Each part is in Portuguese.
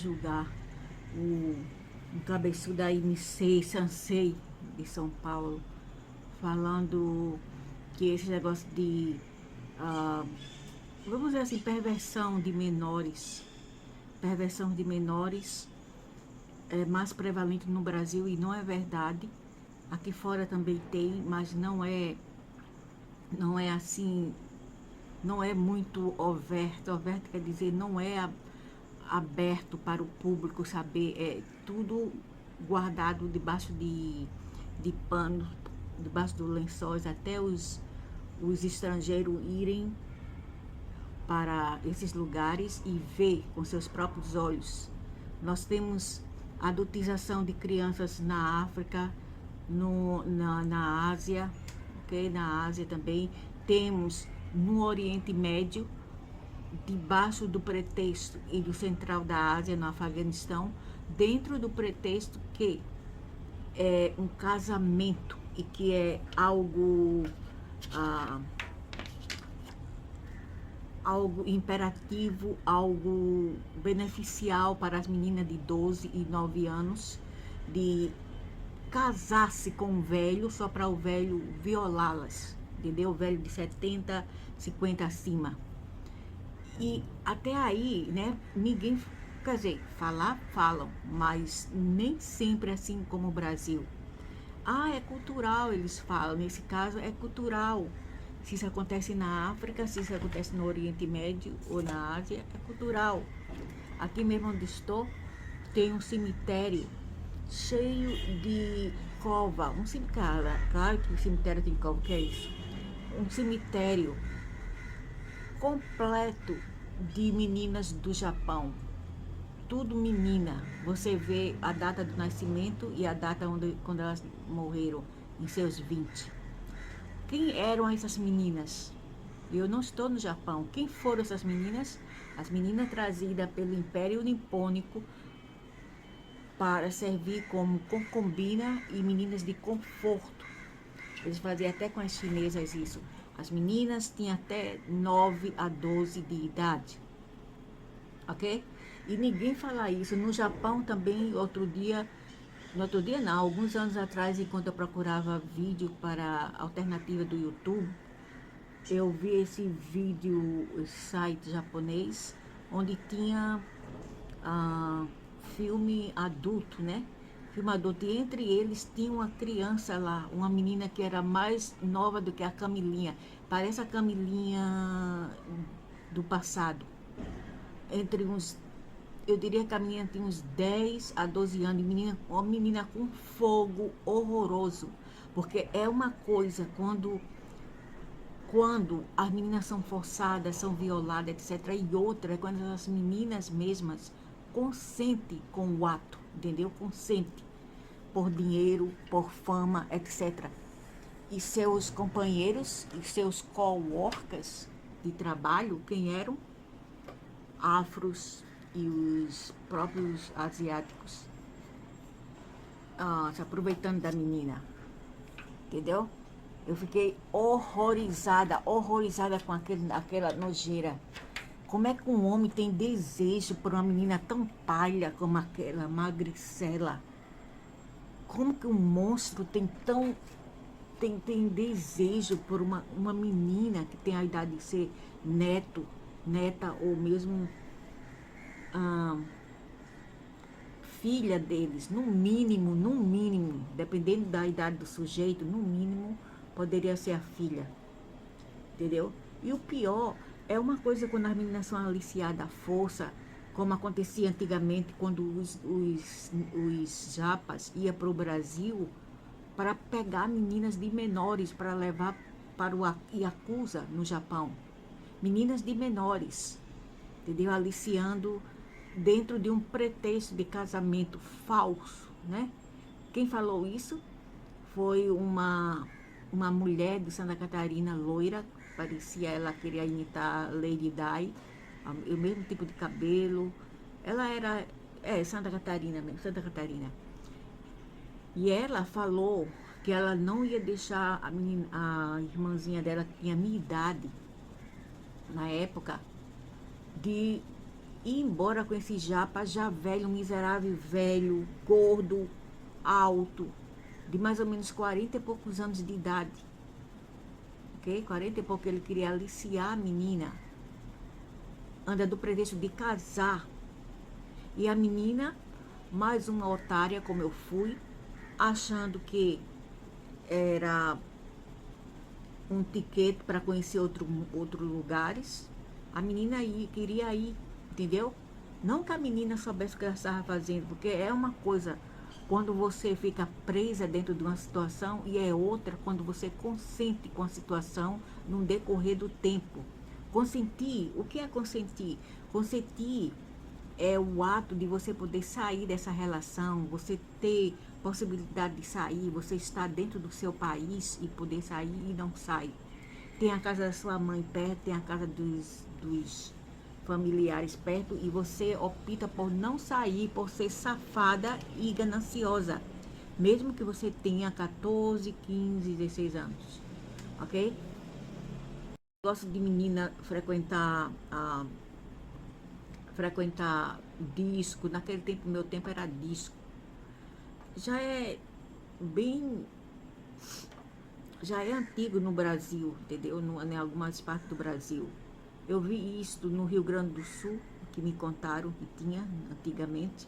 julgar o cabeçudo da IMC, Sansei de São Paulo, falando que esse negócio de, vamos dizer assim, perversão de menores é mais prevalente no Brasil e não é verdade. Aqui fora também tem, mas não é assim, não é muito overto. Overto quer dizer, não é aberto para o público saber, é tudo guardado debaixo de panos, debaixo dos lençóis, até os estrangeiros irem para esses lugares e ver com seus próprios olhos. Nós temos adultização de crianças na África, na Ásia, ok? Na Ásia também. Temos no Oriente Médio, debaixo do pretexto e do central da Ásia, no Afeganistão, dentro do pretexto que é um casamento e que é algo algo imperativo, algo beneficial para as meninas de 12 e 9 anos, de casar-se com um velho só para o velho violá-las, entendeu? O velho de 70, 50 acima. E até aí, né, ninguém, quer dizer, falam, mas nem sempre assim como o Brasil. Ah, é cultural, eles falam, nesse caso é cultural. Se isso acontece na África, se isso acontece no Oriente Médio ou na Ásia, é cultural. Aqui mesmo onde estou, tem um cemitério cheio de cova. Um cemitério, claro que o cemitério tem cova, o que é isso? Um cemitério completo de meninas do Japão. Tudo menina. Você vê a data do nascimento e a data quando elas morreram, em seus 20. Quem eram essas meninas? Eu não estou no Japão. Quem foram essas meninas? As meninas trazidas pelo Império Nipônico para servir como concubina e meninas de conforto. Eles faziam até com as chinesas isso. As meninas tinham até 9 a 12 de idade. Ok? E ninguém fala isso. No Japão também, no outro dia não, alguns anos atrás, enquanto eu procurava vídeo para a alternativa do YouTube, eu vi esse vídeo, site japonês, onde tinha filme adulto, né? Filme adulto. E entre eles tinha uma criança lá, uma menina que era mais nova do que a Camilinha. Parece a Camilinha do passado. Entre uns, eu diria que a menina tinha uns 10 a 12 anos, uma menina com fogo horroroso. Porque é uma coisa quando as meninas são forçadas, são violadas, etc. E outra é quando as meninas mesmas consentem com o ato, entendeu? Consente por dinheiro, por fama, etc. E seus companheiros e seus coworkers de trabalho, quem eram? Afros e os próprios asiáticos, se aproveitando da menina, entendeu? Eu fiquei horrorizada com aquela nojeira. Como é que um homem tem desejo por uma menina tão palha como aquela magricela? Como que um monstro tem desejo por uma menina que tem a idade de ser neta ou mesmo filha deles, no mínimo, dependendo da idade do sujeito, no mínimo, poderia ser a filha, entendeu? E o pior é uma coisa quando as meninas são aliciadas à força, como acontecia antigamente quando os japas iam para o Brasil para pegar meninas de menores para levar para o Yakuza no Japão. Meninas de menores, entendeu? Aliciando dentro de um pretexto de casamento falso, né? Quem falou isso foi uma mulher de Santa Catarina, loira, parecia ela queria imitar Lady Di, o mesmo tipo de cabelo. Ela era, Santa Catarina mesmo, Santa Catarina. E ela falou que ela não ia deixar a irmãzinha dela, que tinha a minha idade, na época, de ir embora com esse japa já velho, miserável, velho, gordo, alto, de mais ou menos 40 e poucos anos de idade. Ok? 40 e pouco, ele queria aliciar a menina. Anda do pretexto de casar. E a menina, mais uma otária como eu fui, achando que era um ticket para conhecer outros lugares. A menina queria ir, entendeu? Não que a menina soubesse o que ela estava fazendo, porque é uma coisa quando você fica presa dentro de uma situação e é outra quando você consente com a situação no decorrer do tempo. Consentir, o que é consentir? Consentir é o ato de você poder sair dessa relação, você ter possibilidade de sair, você estar dentro do seu país e poder sair e não sai. Tem a casa da sua mãe perto, tem a casa dos familiares perto e você opta por não sair, por ser safada e gananciosa, mesmo que você tenha 14, 15, 16 anos, ok? Gosto de menina frequentar disco. Naquele tempo, meu tempo era disco. Já é bem, já é antigo no Brasil, entendeu? Em algumas partes do Brasil. Eu vi isso no Rio Grande do Sul, que me contaram que tinha antigamente.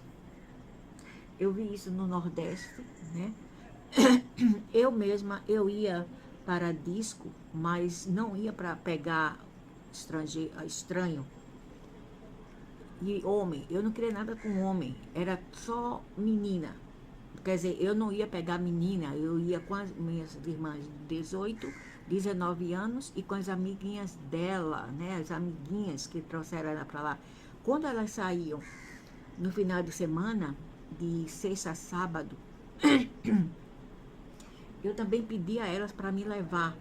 Eu vi isso no Nordeste, né? Eu mesma, eu ia para disco, mas não ia para pegar estranho. E homem, eu não queria nada com homem, era só menina. Quer dizer, eu não ia pegar menina, eu ia com as minhas irmãs de 18, 19 anos e com as amiguinhas dela, né? As amiguinhas que trouxeram ela para lá. Quando elas saíam no final de semana, de sexta a sábado, eu também pedia a elas para me levar.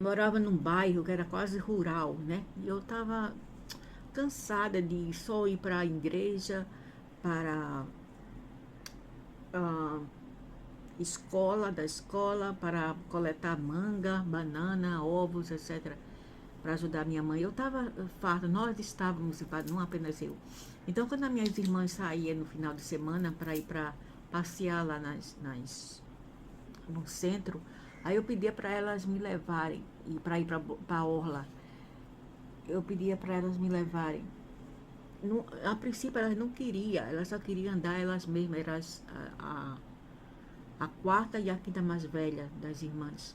Eu morava num bairro que era quase rural, né? E eu estava cansada de só ir para a igreja, para a da escola, para coletar manga, banana, ovos, etc., para ajudar minha mãe. Eu estava farta, nós estávamos fartos, não apenas eu. Então, quando as minhas irmãs saíam no final de semana para ir para passear lá no centro, aí eu pedia para elas me levarem, e para ir para a orla, eu pedia para elas me levarem. A princípio elas não queriam, elas só queriam andar elas mesmas, eram a quarta e a quinta mais velha das irmãs.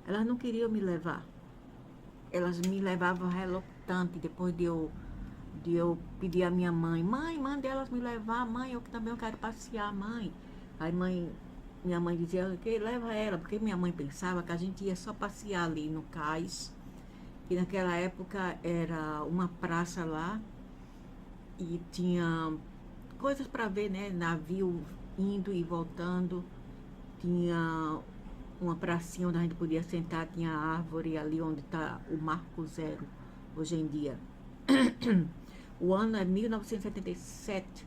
Elas não queriam me levar. Elas me levavam relutante depois de eu pedir à minha mãe, mande elas me levar, mãe, eu também quero passear, mãe. Aí minha mãe dizia que leva ela, porque minha mãe pensava que a gente ia só passear ali no cais, que naquela época era uma praça lá e tinha coisas para ver, né? Navio indo e voltando, tinha uma pracinha onde a gente podia sentar, tinha árvore ali onde está o Marco Zero hoje em dia. O ano é 1977.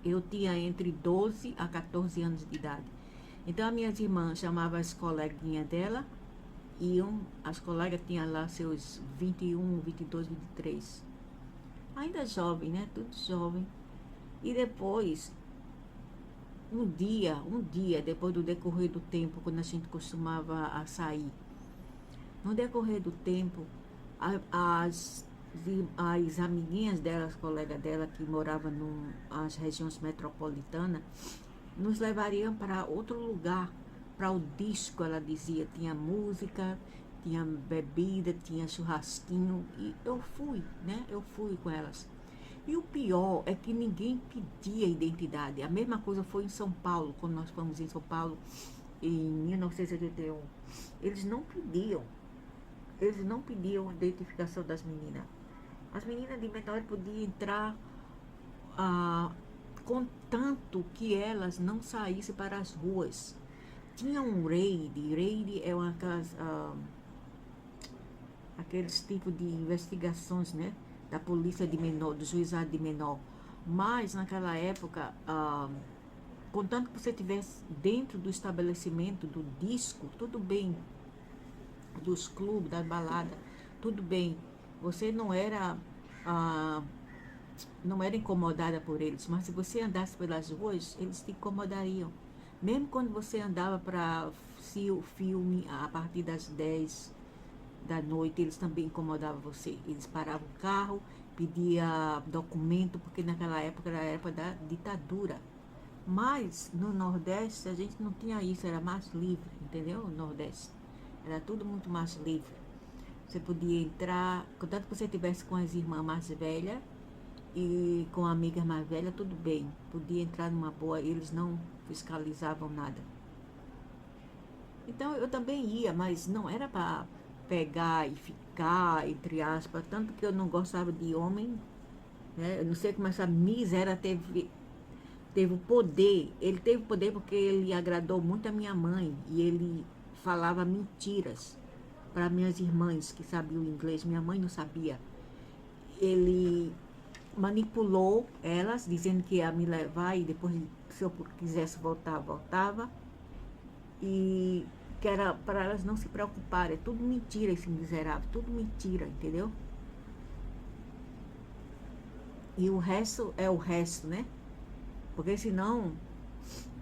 Eu tinha entre 12 a 14 anos de idade. Então as minhas irmãs chamavam as coleguinhas dela, as colegas tinham lá seus 21, 22, 23. Ainda jovem, né? Tudo jovem. E depois, um dia, depois do decorrer do tempo, quando a gente costumava a sair, no decorrer do tempo, as amiguinhas dela, as colegas dela que moravam nas regiões metropolitanas, nos levariam para outro lugar, para o disco, ela dizia, tinha música, tinha bebida, tinha churrasquinho, e eu fui, né? Eu fui com elas. E o pior é que ninguém pedia identidade. A mesma coisa foi em São Paulo, quando nós fomos em São Paulo em 1981. Eles não pediam. Eles não pediam a identificação das meninas. As meninas de menor podiam entrar contanto que elas não saíssem para as ruas. Tinha um raid. Raid é aqueles tipos de investigações, né? Da polícia de menor, do juizado de menor. Mas naquela época, contanto que você estivesse dentro do estabelecimento, do disco, tudo bem, dos clubes, das baladas, tudo bem. Você não era ah, não era incomodada por eles, mas se você andasse pelas ruas, eles te incomodariam. Mesmo quando você andava para o filme a partir das 10 da noite, eles também incomodavam você. Eles paravam o carro, pediam documento, porque naquela época era a época da ditadura. Mas no Nordeste a gente não tinha isso, era mais livre, entendeu? O Nordeste era tudo muito mais livre. Você podia entrar, contanto que você estivesse com as irmãs mais velhas e com amigas mais velhas, tudo bem. Podia entrar numa boa, eles não fiscalizavam nada. Então eu também ia, mas não era para pegar e ficar, entre aspas, tanto que eu não gostava de homem, né? Eu não sei como essa miséria teve o poder. Ele teve poder porque ele agradou muito a minha mãe e ele falava mentiras para minhas irmãs que sabiam inglês. Minha mãe não sabia. Ele manipulou elas, dizendo que ia me levar e depois, se eu quisesse voltar, voltava. E que era para elas não se preocuparem. É tudo mentira esse miserável, tudo mentira, entendeu? E o resto é o resto, né? Porque senão,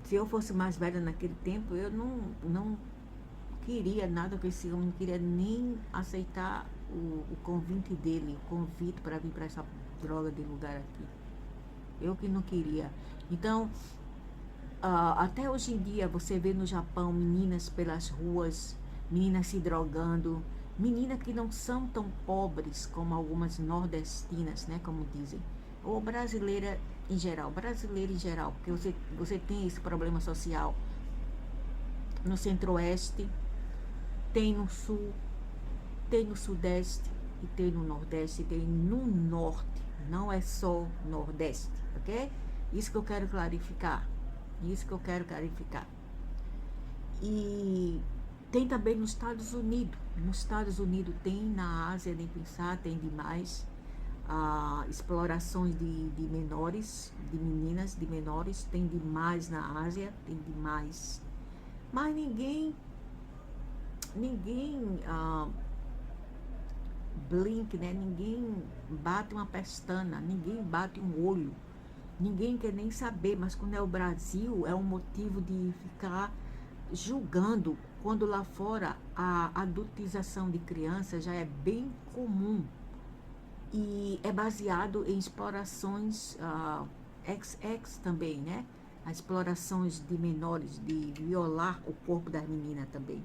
se eu fosse mais velha naquele tempo, eu não queria nada com esse homem, não queria nem aceitar o convite dele, o convite para vir para essa droga de lugar aqui. Eu que não queria. Então, até hoje em dia você vê no Japão meninas pelas ruas, meninas se drogando, meninas que não são tão pobres como algumas nordestinas, né, como dizem, ou brasileira em geral, porque você tem esse problema social no centro-oeste, tem no sul, tem no sudeste, e tem no nordeste, e tem no norte, não é só nordeste, ok? Isso que eu quero clarificar. E tem também nos Estados Unidos. Nos Estados Unidos tem, na Ásia nem pensar, tem demais. Explorações de menores, de meninas, de menores, tem demais na Ásia, tem demais. Mas ninguém blink, né? Ninguém bate uma pestana, ninguém bate um olho. Ninguém quer nem saber, mas quando é o Brasil, é um motivo de ficar julgando, quando lá fora a adultização de crianças já é bem comum e é baseado em explorações XX também, né? As explorações de menores, de violar o corpo das meninas também.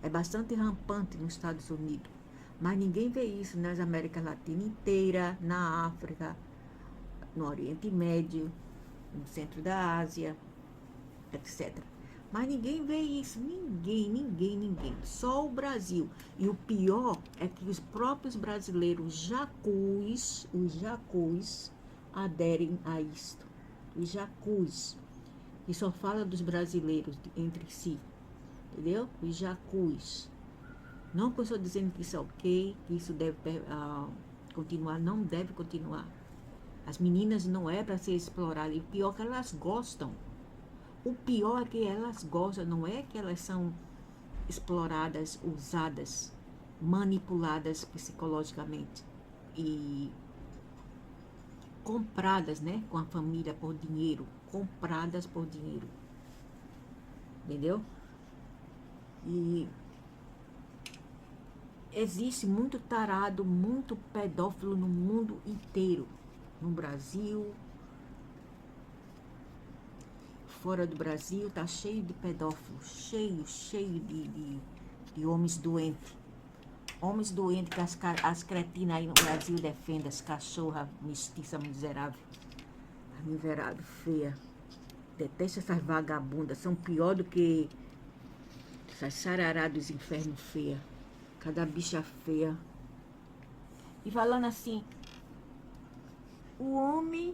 É bastante rampante nos Estados Unidos, mas ninguém vê isso nas Américas Latina inteira, na África, no Oriente Médio, no centro da Ásia, etc. Mas ninguém vê isso, ninguém. Só o Brasil. E o pior é que os próprios brasileiros os jacus, aderem a isto. Os jacus, que só fala dos brasileiros entre si, entendeu? Os jacus. Não que eu estou dizendo que isso é ok, que isso deve continuar, não deve continuar. As meninas não é para ser exploradas. E o pior é que elas gostam. O pior é que elas gostam. Não é que elas são exploradas, usadas, manipuladas psicologicamente. E compradas, né? Com a família por dinheiro. Compradas por dinheiro. Entendeu? E existe muito tarado, muito pedófilo no mundo inteiro. No Brasil, fora do Brasil, tá cheio de pedófilos, cheio de homens doentes. Homens doentes que as cretinas aí no Brasil defendem, as cachorras mestiças miseráveis. A miserável, feia. Detesto essas vagabundas, são pior do que essas sarará dos infernos feia. Cada bicha feia. E falando assim, o homem